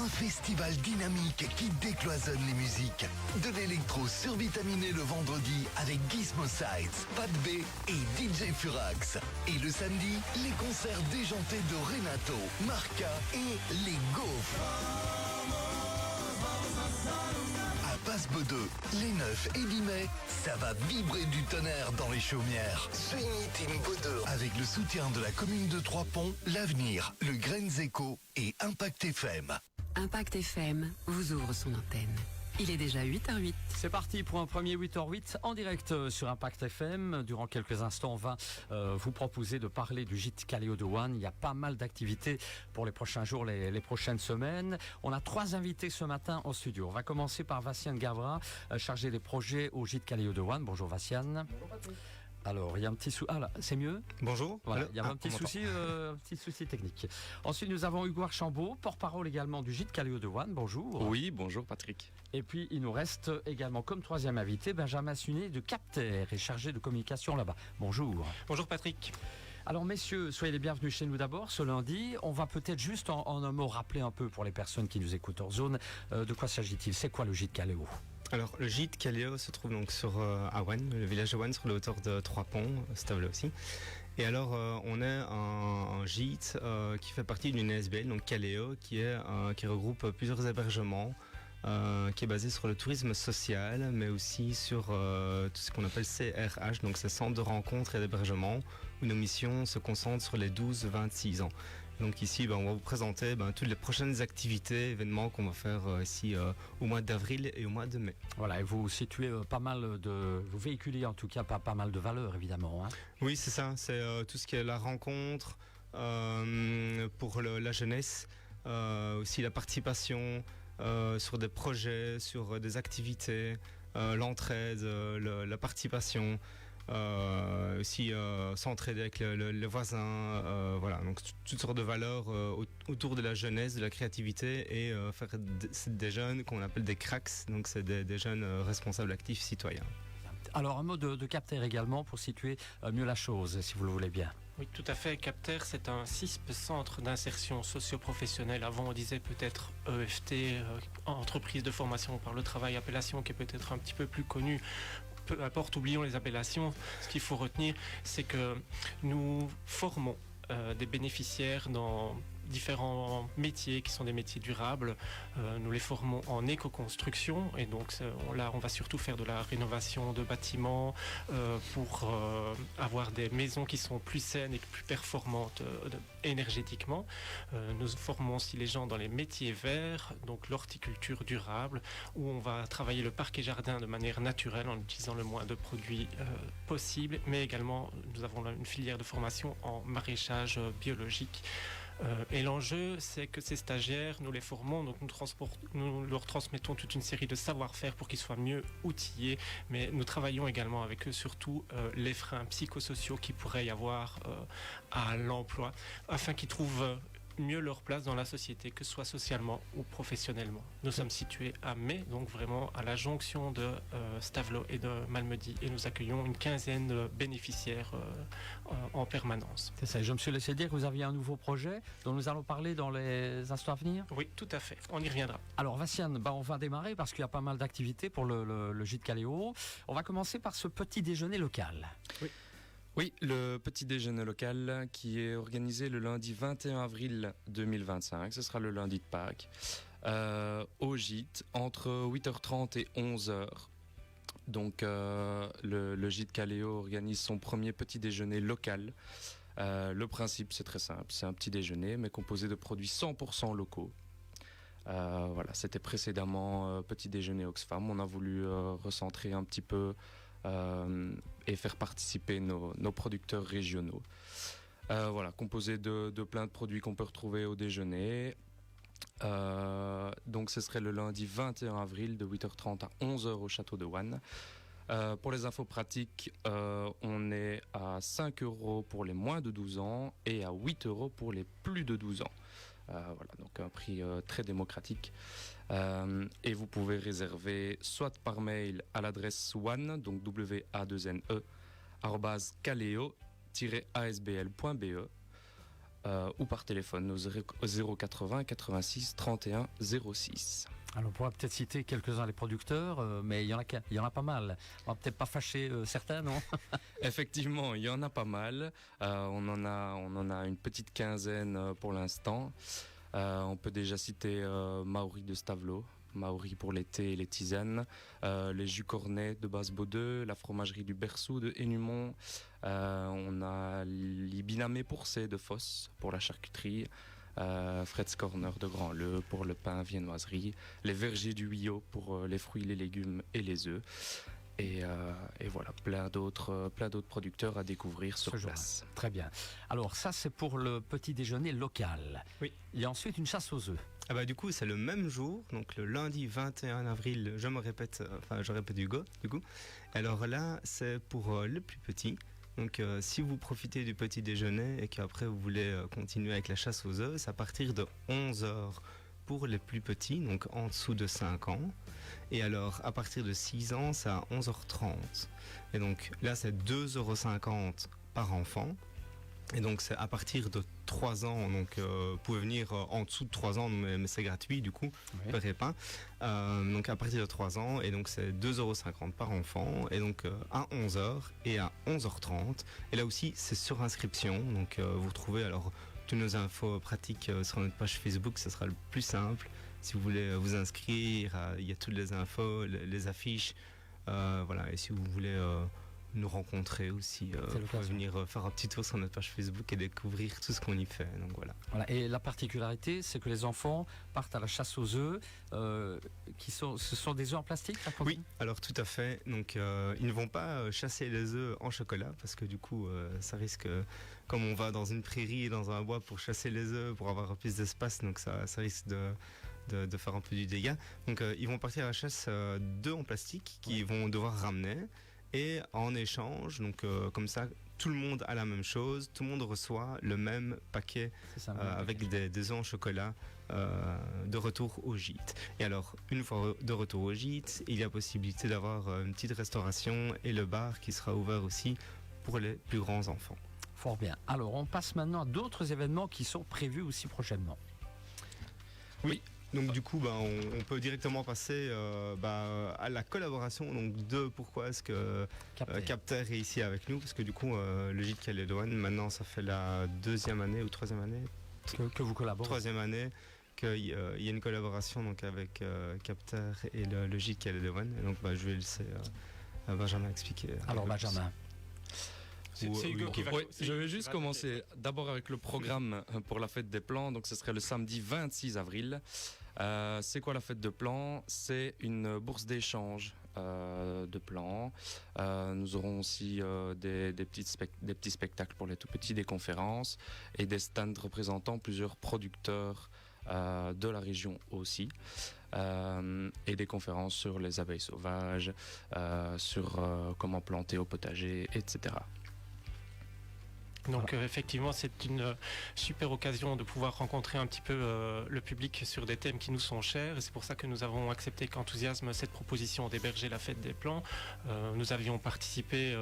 Un festival dynamique qui décloisonne les musiques. De l'électro survitaminé le vendredi avec Gizmo Sites, Pat B et DJ Furax. Et le samedi, les concerts déjantés de Renato, Marca et les Gaufres. À Passe-Bodeux, les 9 et 10 mai, ça va vibrer du tonnerre dans les chaumières. Swing Team Bodeux avec le soutien de la commune de Trois-Ponts, l'Avenir, le Graines Echo et Impact FM. Impact FM vous ouvre son antenne. Il est déjà 8h08. C'est parti pour un premier 8h08 en direct sur Impact FM. Durant quelques instants, on va vous proposer de parler du gîte Caléo de One. Il y a pas mal d'activités pour les prochains jours, les prochaines semaines. On a 3 invités ce matin en studio. On va commencer par Vassiane Gavra, chargé des projets au gîte Caléo de One. Bonjour Vassiane. Bonjour Patrick. Alors, il y a un petit souci. Ah là, c'est mieux. Bonjour. Voilà, il y avait un petit souci technique. Ensuite, nous avons Hugo Archambault, porte-parole également du gîte Caléo de One. Bonjour. Oui, bonjour Patrick. Et puis, il nous reste également comme 3e invité, Benjamin Sunet de Capter et chargé de communication là-bas. Bonjour. Bonjour Patrick. Alors messieurs, soyez les bienvenus chez nous d'abord ce lundi. On va peut-être juste en un mot rappeler un peu pour les personnes qui nous écoutent hors zone, de quoi s'agit-il? C'est quoi le gîte Caléo? Alors, le gîte Caléo se trouve donc sur Awen, le village d'Awen, sur la hauteur de Trois-Ponts, Stavelot aussi. Et alors, on est un gîte qui fait partie d'une SBL, donc Caléo, qui regroupe plusieurs hébergements, qui est basé sur le tourisme social, mais aussi sur tout ce qu'on appelle CRH, donc c'est Centre de rencontre et d'hébergement, où nos missions se concentrent sur les 12-26 ans. Donc ici, on va vous présenter toutes les prochaines activités, événements qu'on va faire ici au mois d'avril et au mois de mai. Voilà, et vous situez vous véhiculez en tout cas pas mal de valeurs évidemment. Hein. Oui, c'est ça, c'est tout ce qui est la rencontre pour la jeunesse, aussi la participation sur des projets, sur des activités, l'entraide, la participation. Aussi s'entraider avec le voisin, voilà, donc toutes sortes de valeurs autour de la jeunesse, de la créativité et faire des jeunes qu'on appelle des cracks, donc c'est des jeunes responsables actifs citoyens. Alors un mot de Capter également pour situer mieux la chose, si vous le voulez bien. Oui, tout à fait. Capter, c'est un CISP, centre d'insertion socio-professionnelle. Avant, on disait peut-être EFT, entreprise de formation par le travail, appellation qui est peut-être un petit peu plus connue. Peu importe, oublions les appellations. Ce qu'il faut retenir, c'est que nous formons des bénéficiaires dans différents métiers qui sont des métiers durables. Nous les formons en éco-construction et donc là on va surtout faire de la rénovation de bâtiments pour avoir des maisons qui sont plus saines et plus performantes énergétiquement. Nous formons aussi les gens dans les métiers verts, donc l'horticulture durable, où on va travailler le parc et jardin de manière naturelle en utilisant le moins de produits possible, mais également nous avons une filière de formation en maraîchage biologique. Et l'enjeu, c'est que ces stagiaires, nous les formons, donc nous leur transmettons toute une série de savoir-faire pour qu'ils soient mieux outillés, mais nous travaillons également avec eux surtout les freins psychosociaux qu'il pourrait y avoir à l'emploi, afin qu'ils trouvent mieux leur place dans la société, que ce soit socialement ou professionnellement. Nous sommes situés à Mai, donc vraiment à la jonction de Stavelot et de Malmedy, et nous accueillons une 15aine de bénéficiaires en permanence. C'est ça, je me suis laissé dire que vous aviez un nouveau projet dont nous allons parler dans les instants à venir. Oui, tout à fait, on y reviendra. Alors Vassiane, on va démarrer parce qu'il y a pas mal d'activités pour le gîte Caléo. On va commencer par ce petit déjeuner local. Oui, le petit déjeuner local qui est organisé le lundi 21 avril 2025, ce sera le lundi de Pâques, au gîte, entre 8h30 et 11h. Donc le gîte Caléo organise son premier petit déjeuner local. Le principe, c'est très simple, c'est un petit déjeuner, mais composé de produits 100% locaux. Voilà, c'était précédemment petit déjeuner Oxfam. On a voulu recentrer un petit peu et faire participer nos producteurs régionaux. Voilà, composé de plein de produits qu'on peut retrouver au déjeuner. Donc ce serait le lundi 21 avril de 8h30 à 11h au château de One. Pour les infos pratiques, on est à 5 € pour les moins de 12 ans et à 8 € pour les plus de 12 ans. Voilà, donc un prix très démocratique. Et vous pouvez réserver soit par mail à l'adresse one, donc WA2NE, @caleo-asbl.be, ou par téléphone au 080 86 31 06. Alors on pourra peut-être citer quelques-uns des producteurs, mais il y en a pas mal. On va peut-être pas fâcher certains, non? Effectivement, il y en a pas mal. On en a une petite quinzaine pour l'instant. On peut déjà citer Maori de Stavelot, Maori pour les thés et les tisanes, les jus cornets de Basse-Baudeux, la fromagerie du Berceau de Hénumont, on a l'Ibinamé Pourcé de Fosse pour la charcuterie, Fred's Corner de Grand-Leu pour le pain viennoiserie, les vergers du Huillot pour les fruits, les légumes et les œufs. Et voilà, plein d'autres producteurs à découvrir sur place. Très bien. Alors ça, c'est pour le petit déjeuner local. Oui. Il y a ensuite une chasse aux œufs. Ah bah du coup c'est le même jour, donc le lundi 21 avril, je répète Hugo, du coup. Alors là c'est pour les plus petits. Donc si vous profitez du petit déjeuner et qu'après vous voulez continuer avec la chasse aux œufs, c'est à partir de 11h pour les plus petits, donc en dessous de 5 ans. Et alors à partir de 6 ans, c'est à 11h30. Et donc là c'est 2,50€ par enfant. Et donc c'est à partir de 3 ans, donc vous pouvez venir en dessous de 3 ans, mais c'est gratuit du coup, vous ne paierez pas. Donc à partir de 3 ans, et donc c'est 2,50€ par enfant, et donc à 11h et à 11h30. Et là aussi c'est sur inscription, donc vous trouvez alors toutes nos infos pratiques sur notre page Facebook, ce sera le plus simple. Si vous voulez vous inscrire, il y a toutes les infos, les affiches, voilà, et si vous voulez... nous rencontrer aussi, vous pouvez venir faire un petit tour sur notre page Facebook et découvrir tout ce qu'on y fait. Donc voilà. Et la particularité, c'est que les enfants partent à la chasse aux œufs, ce sont des œufs en plastique? Oui, alors tout à fait. Donc ils ne vont pas chasser les œufs en chocolat parce que du coup, ça risque, comme on va dans une prairie et dans un bois pour chasser les œufs, pour avoir plus d'espace, donc ça risque de faire un peu du dégât. Donc ils vont partir à la chasse d'œufs en plastique qu'ils vont devoir ramener. Et en échange, donc comme ça, tout le monde a la même chose, tout le monde reçoit le même paquet avec des œufs en chocolat de retour au gîte. Et alors, une fois de retour au gîte, il y a possibilité d'avoir une petite restauration et le bar qui sera ouvert aussi pour les plus grands enfants. Fort bien. Alors, on passe maintenant à d'autres événements qui sont prévus aussi prochainement. Oui. Donc du coup, on peut directement passer à la collaboration de pourquoi est-ce que Capter est ici avec nous, parce que du coup, le gîte Calais de One, maintenant ça fait la 2e année ou 3e année que vous collaborez. 3e année qu'il y a une collaboration donc, avec Capter et le gîte Calais de One. Et donc je vais laisser Benjamin expliquer. Alors Benjamin. C'est Hugo qui va... Je vais juste commencer d'abord avec le programme pour la fête des plants. Donc ce serait le samedi 26 avril. C'est quoi la fête de plants? C'est une bourse d'échange de plants. Nous aurons aussi des petits spectacles pour les tout petits, des conférences et des stands représentant plusieurs producteurs de la région aussi. Et des conférences sur les abeilles sauvages, sur comment planter au potager, etc. Donc effectivement, c'est une super occasion de pouvoir rencontrer un petit peu le public sur des thèmes qui nous sont chers. Et c'est pour ça que nous avons accepté qu'enthousiasme cette proposition d'héberger la fête des plants. Nous avions participé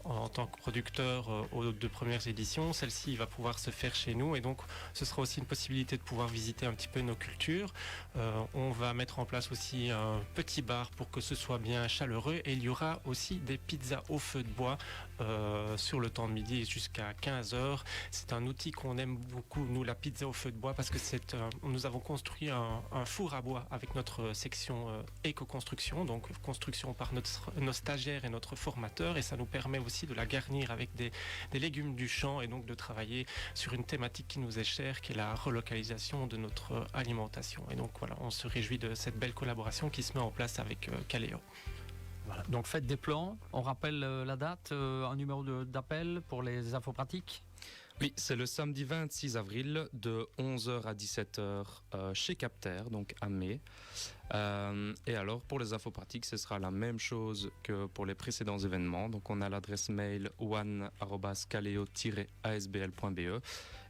en tant que producteur aux 2 premières éditions. Celle-ci va pouvoir se faire chez nous. Et donc, ce sera aussi une possibilité de pouvoir visiter un petit peu nos cultures. On va mettre en place aussi un petit bar pour que ce soit bien chaleureux. Et il y aura aussi des pizzas au feu de bois sur le temps de midi jusqu'à 15h. C'est un outil qu'on aime beaucoup, nous, la pizza au feu de bois, parce que nous avons construit un four à bois avec notre section éco-construction, donc construction par nos stagiaires et notre formateur, et ça nous permet aussi de la garnir avec des légumes du champ et donc de travailler sur une thématique qui nous est chère, qui est la relocalisation de notre alimentation. Et donc voilà, on se réjouit de cette belle collaboration qui se met en place avec Caléo. Voilà. Donc faites des plans, on rappelle la date, un numéro d'appel pour les infos pratiques. Oui, c'est le samedi 26 avril de 11h à 17h chez Capter, donc à Mai. Et alors pour les infos pratiques, ce sera la même chose que pour les précédents événements. Donc on a l'adresse mail one@caleo-asbl.be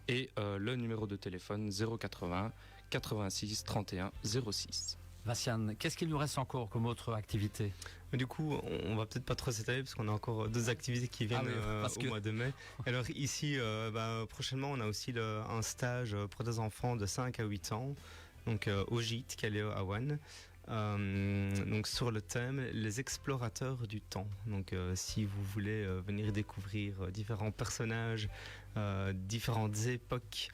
et le numéro de téléphone 080 86 31 06. Vinciane, qu'est-ce qu'il nous reste encore comme autre activité? Du coup, on va peut-être pas trop s'étaler parce qu'on a encore d'autres activités qui viennent au mois de mai. Alors ici, prochainement, on a aussi un stage pour des enfants de 5 à 8 ans, donc au gîte Caléo à One. Donc sur le thème les explorateurs du temps. Donc si vous voulez venir découvrir différents personnages, différentes époques,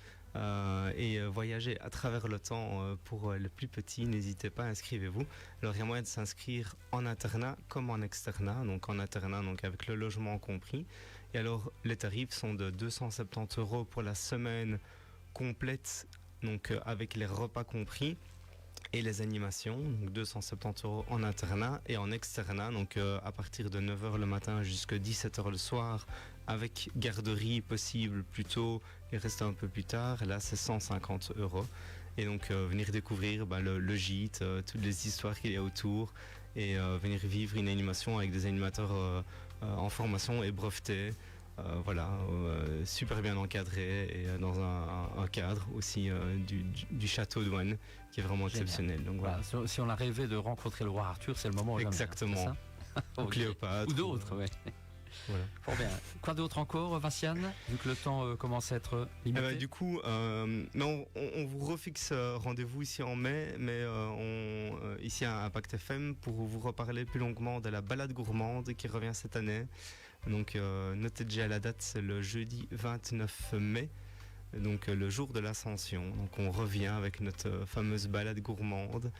et voyager à travers le temps pour les plus petits, n'hésitez pas, inscrivez-vous. Alors il y a moyen de s'inscrire en internat comme en externat, donc en internat donc avec le logement compris. Et alors les tarifs sont de 270 € pour la semaine complète, donc avec les repas compris et les animations, donc 270 € en internat, et en externat, donc à partir de 9h le matin jusqu'à 17h le soir, avec garderie possible plus tôt et rester un peu plus tard. Là c'est 150 €. Et donc venir découvrir le gîte, toutes les histoires qu'il y a autour, et venir vivre une animation avec des animateurs en formation et brevetés. Super bien encadré, et dans un cadre aussi du château de One qui est vraiment exceptionnel. Donc, voilà. Si on a rêvé de rencontrer le roi Arthur, c'est le moment. Exactement. Ou Cléopâtre. Ou d'autres, oui. Voilà. Fort bien. Quoi d'autre encore, Vinciane, vu que le temps commence à être limité? Du coup, on vous refixe rendez-vous ici en mai, mais ici à Impact FM pour vous reparler plus longuement de la balade gourmande qui revient cette année. Donc notez déjà la date, c'est le jeudi 29 mai, donc le jour de l'Ascension. Donc on revient avec notre fameuse balade gourmande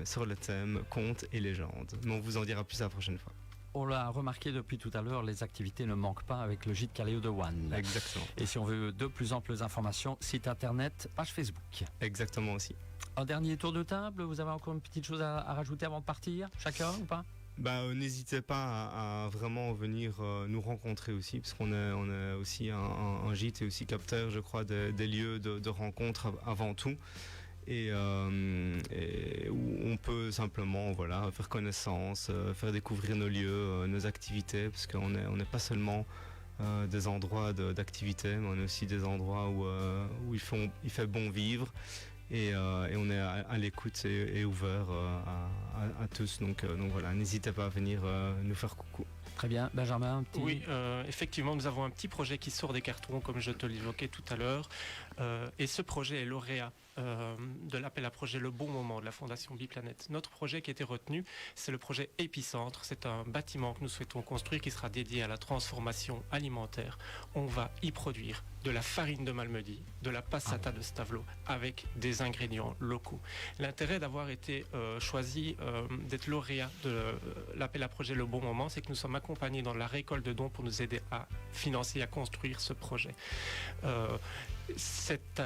sur le thème contes et légendes. Mais on vous en dira plus la prochaine fois. On l'a remarqué depuis tout à l'heure, les activités ne manquent pas avec le gîte Caléo de One. Exactement. Et si on veut de plus amples informations, site internet, page Facebook. Exactement aussi. Un dernier tour de table, vous avez encore une petite chose à rajouter avant de partir, chacun ou pas? N'hésitez pas à vraiment venir nous rencontrer aussi, parce qu'on a aussi un gîte et aussi capteur, je crois, des lieux de rencontre avant tout. Et où on peut simplement faire connaissance, faire découvrir nos lieux, nos activités, parce qu'on n'est pas seulement des endroits d'activité, mais on est aussi des endroits où il fait bon vivre. Et on est à l'écoute et ouvert à tous. Donc voilà, n'hésitez pas à venir nous faire coucou. Très bien. Benjamin, Oui, effectivement, nous avons un petit projet qui sort des cartons, comme je te l'évoquais tout à l'heure. Et ce projet est lauréat de l'appel à projet Le Bon Moment de la Fondation Biplanète. Notre projet qui a été retenu, c'est le projet Épicentre. C'est un bâtiment que nous souhaitons construire qui sera dédié à la transformation alimentaire. On va y produire de la farine de Malmedy, de la passata de Stavelot, avec des ingrédients locaux. L'intérêt d'avoir été choisi, d'être lauréat de l'appel à projet Le Bon Moment, c'est que nous sommes accompagnés dans la récolte de dons pour nous aider à financer, à construire ce projet. Cet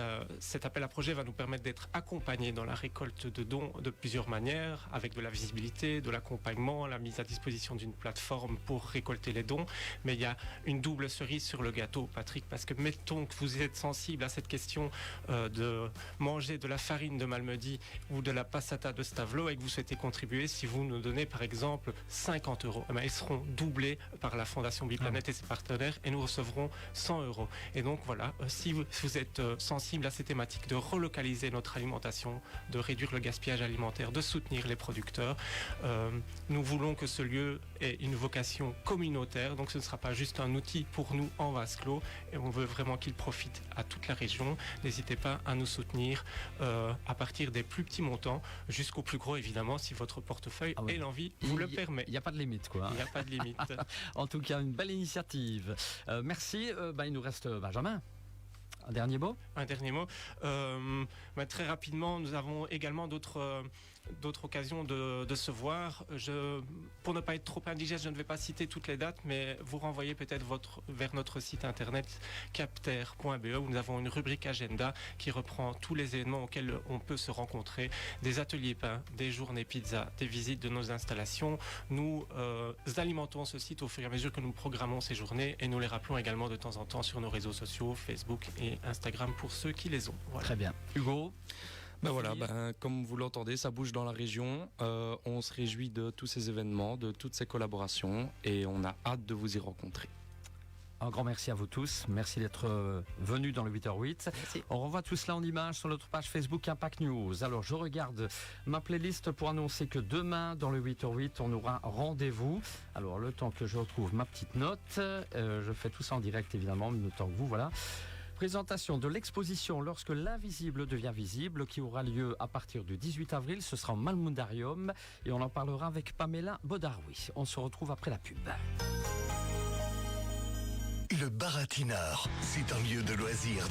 appel à projet va nous permettre d'être accompagnés dans la récolte de dons de plusieurs manières, avec de la visibilité, de l'accompagnement, la mise à disposition d'une plateforme pour récolter les dons. Mais il y a une double cerise sur le gâteau, Patrick, parce que mettons que vous êtes sensible à cette question de manger de la farine de Malmedy ou de la passata de Stavelot et que vous souhaitez contribuer, si vous nous donnez par exemple 50 €, ils seront doublés par la Fondation Biplanète et ses partenaires et nous recevrons 100 €. Et donc voilà, si vous êtes sensible à ces thématiques de relocaliser notre alimentation, de réduire le gaspillage alimentaire, de soutenir les producteurs, nous voulons que ce lieu ait une vocation communautaire, donc ce ne sera pas juste un outil pour nous en vase clos, et on veut vraiment qu'il profite à toute la région. N'hésitez pas à nous soutenir à partir des plus petits montants jusqu'au plus gros, évidemment, si votre portefeuille et l'envie vous le permet. Il n'y a pas de limite, quoi. Il n'y a pas de limite. En tout cas, une belle initiative. Merci. Il nous reste Benjamin. Un dernier mot? Un dernier mot. Très rapidement, nous avons également d'autres occasions de se voir. Pour ne pas être trop indigeste, je ne vais pas citer toutes les dates, mais vous renvoyez peut-être vers notre site internet capter.be où nous avons une rubrique agenda qui reprend tous les événements auxquels on peut se rencontrer, des ateliers pain, des journées pizza, des visites de nos installations. Nous alimentons ce site au fur et à mesure que nous programmons ces journées et nous les rappelons également de temps en temps sur nos réseaux sociaux, Facebook et Instagram pour ceux qui les ont. Voilà. Très bien. Hugo? Comme vous l'entendez, ça bouge dans la région. On se réjouit de tous ces événements, de toutes ces collaborations et on a hâte de vous y rencontrer. Un grand merci à vous tous. Merci d'être venus dans le 8h08. Merci. On revoit tout cela en images sur notre page Facebook Impact News. Alors, je regarde ma playlist pour annoncer que demain, dans le 8h08, on aura rendez-vous. Alors, le temps que je retrouve ma petite note, je fais tout ça en direct, évidemment, le temps que vous, voilà. Présentation de l'exposition Lorsque l'invisible devient visible qui aura lieu à partir du 18 avril. Ce sera au Malmundarium et on en parlera avec Pamela Bodaroui. On se retrouve après la pub. Le Baratineur, c'est un lieu de loisirs